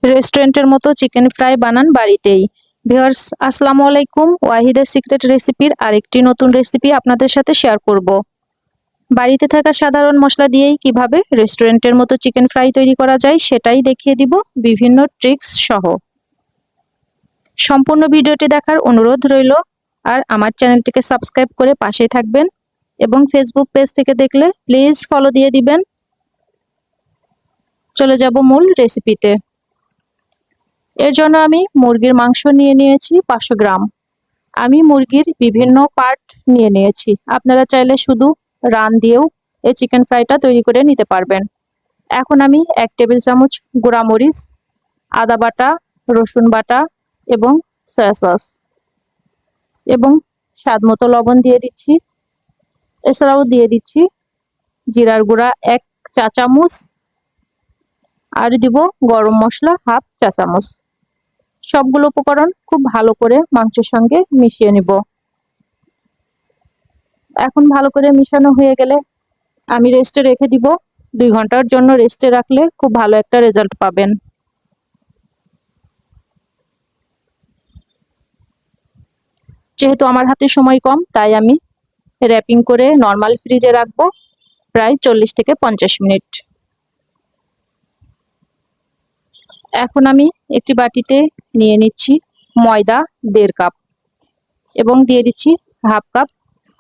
রেস্টুরেন্টের মতো chicken fry বানান বাড়িতেই। ভিউয়ার্স, আসসালামু আলাইকুম। ওয়াহিদের সিক্রেট রেসিপির আরেকটি নতুন রেসিপি আপনাদের সাথে শেয়ার করব। বাড়িতে থাকা সাধারণ মশলা দিয়েই কিভাবে রেস্টুরেন্টের মতো চিকেন ফ্রাই তৈরি করা যায় সেটাই দেখিয়ে দিব বিভিন্ন ট্রিক্স সহ। সম্পূর্ণ ভিডিওটি দেখার অনুরোধ রইল। আর আমার চ্যানেলটিকে সাবস্ক্রাইব করে পাশেই থাকবেন এবং ফেসবুক পেজ থেকে দেখলে প্লিজ ফলো দিয়ে দিবেন। চলে যাব মূল রেসিপিতে। এর জন্য আমি মুরগির মাংস নিয়ে নিয়েছি 500 গ্রাম। আমি মুরগির বিভিন্ন পার্ট নিয়ে নিয়েছি। আপনারা চাইলে শুধু রান দিয়েও এই চিকেন ফ্রাইটা তৈরি করে নিতে পারবেন। এখন আমি 1 টেবিল চামচ গুঁড়া মরিচ, আদা বাটা, রসুন বাটা এবং সয়া সস এবং স্বাদ মতো লবণ দিয়ে দিচ্ছি। এছাড়াও দিয়ে দিচ্ছি জিরার গুঁড়া 1 চা চামচ আর দিব গরম মশলা 1/2 চা চামচ। সবগুলো উপকরণ খুব ভালো করে মাংসের সঙ্গে মিশিয়ে নিব। এখন ভালো করে মিশানো হয়ে গেলে আমি রেস্টে রেখে দিব। 2 ঘন্টার জন্য রেস্টে রাখলে খুব ভালো একটা রেজাল্ট পাবেন। যেহেতু আমার হাতে সময় কম, তাই আমি র্যাপিং করে নরমাল ফ্রিজে রাখবো প্রায় 40 থেকে 50 মিনিট। এখন আমি একটি বাটিতে নিয়ে নিচ্ছি ময়দা 1.5 কাপ এবং দিয়ে দিচ্ছি 1/2 কাপ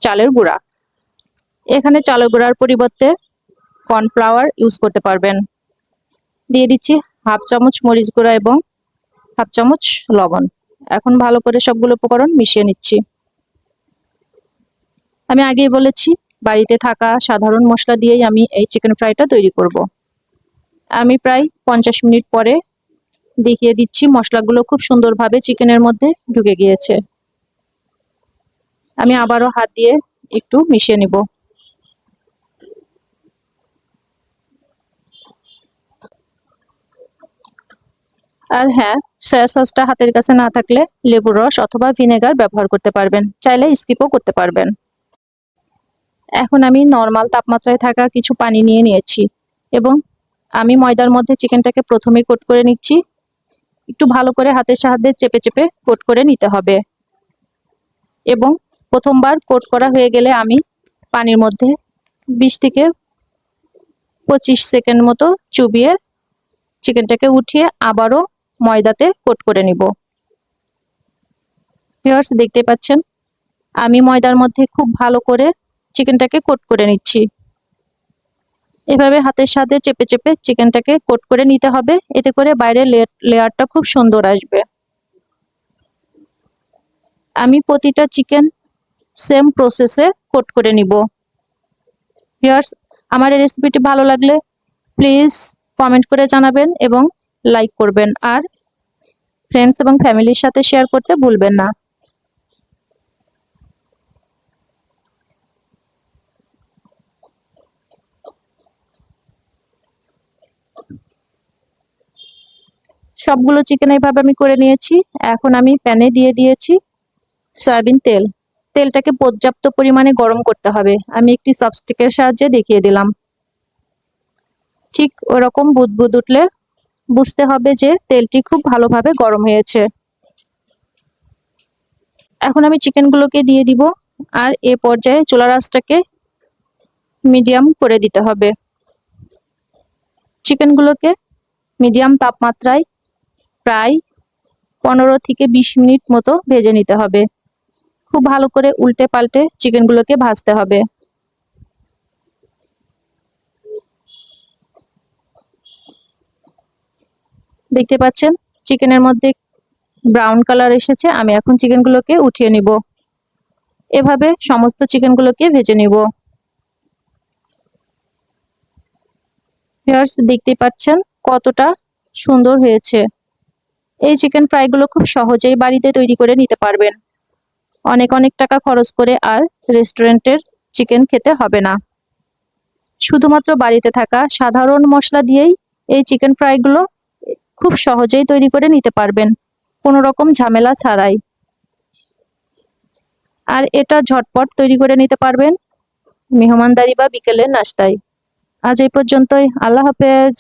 চালের গুঁড়া। এখানে চালের গুঁড়ার পরিবর্তে কর্নফ্লাওয়ার ইউজ করতে পারবেন। দিয়ে দিচ্ছি 1/2 চামচ মরিচ গুঁড়া এবং 1/2 চামচ লবণ। এখন ভালো করে সবগুলো উপকরণ মিশিয়ে নিচ্ছি। আমি আগেই বলেছি বাড়িতে থাকা সাধারণ মশলা দিয়েই আমি এই চিকেন ফ্রাইটা তৈরি করব। আমি প্রায় 50 মিনিট পরে দেখিয়ে দিচ্ছি মশলাগুলো খুব সুন্দরভাবে চিকেনের মধ্যে ঢুকে গিয়েছে। আমি আবারও হাত দিয়ে একটু মিশিয়ে নিব। আর হ্যাঁ, সয়া সসটা হাতের কাছে না থাকলে লেবুর রস অথবা ভিনেগার ব্যবহার করতে পারবেন, চাইলে স্কিপও করতে পারবেন। এখন আমি নরমাল তাপমাত্রায় থাকা কিছু পানি নিয়ে নিয়েছি এবং আমি ময়দার মধ্যে চিকেনটাকে প্রথমে কোট করে নিচ্ছি। একটু ভালো করে হাতের সাহায্যে চেপে চেপে কোট করে নিতে হবে এবং প্রথমবার কোট করা হয়ে গেলে আমি পানির মধ্যে 20 থেকে 25 সেকেন্ড মতো চুবিয়ে চিকেনটাকে উঠিয়ে আবারও ময়দাতে কোট করে নিব। ভিউয়ার্স, দেখতে পাচ্ছেন আমি ময়দার মধ্যে খুব ভালো করে চিকেনটাকে কোট করে নিচ্ছি। এভাবে হাতের সাথে চেপে চেপে চিকেনটাকে কোট করে নিতে হবে, এতে করে বাইরের লেয়ারটা খুব সুন্দর আসবে। আমি প্রতিটা চিকেন সেম প্রসেসে কোট করে নিব। ভিউয়ার্স, আমার এই রেসিপিটি ভালো লাগলে প্লিজ কমেন্ট করে জানাবেন এবং লাইক করবেন, আর ফ্রেন্ডস এবং ফ্যামিলির সাথে শেয়ার করতে ভুলবেন না। সবগুলো চিকেন এইভাবে আমি করে নিয়েছি। এখন আমি প্যানে দিয়ে দিয়েছি সয়াবিন তেল। তেলটাকে পর্যাপ্ত পরিমাণে গরম করতে হবে। আমি একটি চপস্টিকের সাহায্যে দেখিয়ে দিলাম। ঠিক ওরকম বুদবুদ উঠলে বুঝতে হবে যে তেলটি খুব ভালোভাবে গরম হয়েছে। এখন আমি চিকেনগুলোকে দিয়ে দিব, আর এ পর্যায়ে চুলার আঁচটাকে মিডিয়াম করে দিতে হবে। চিকেনগুলোকে মিডিয়াম তাপমাত্রায় প্রায় 15 থেকে 20 মিনিট মতো ভেজে নিতে হবে। খুব ভালো করে উল্টে পাল্টে চিকেনগুলোকে ভাজতে হবে। দেখতে পাচ্ছেন চিকেনের মধ্যে ব্রাউন কালার এসেছে। আমি এখন চিকেনগুলোকে উঠিয়ে নিব। এভাবে সমস্ত চিকেনগুলোকে ভেজে নিব। ভিউয়ার্স, দেখতে পাচ্ছেন কতটা সুন্দর হয়েছে। এই চিকেন ফ্রাইগুলো খুব সহজেই বাড়িতে তৈরি করে নিতে পারবেন। অনেক অনেক টাকা খরচ করে আর রেস্টুরেন্টের চিকেন খেতে হবে না। শুধুমাত্র বাড়িতে থাকা সাধারণ মশলা দিয়েই এই চিকেন ফ্রাইগুলো খুব সহজেই তৈরি করে নিতে পারবেন, কোনো রকম ঝামেলা ছাড়াই। আর এটা ঝটপট তৈরি করে নিতে পারবেন মেহমানদারি বা বিকেলের নাস্তায়। আজ এই পর্যন্তই। আল্লাহ হাফেজ।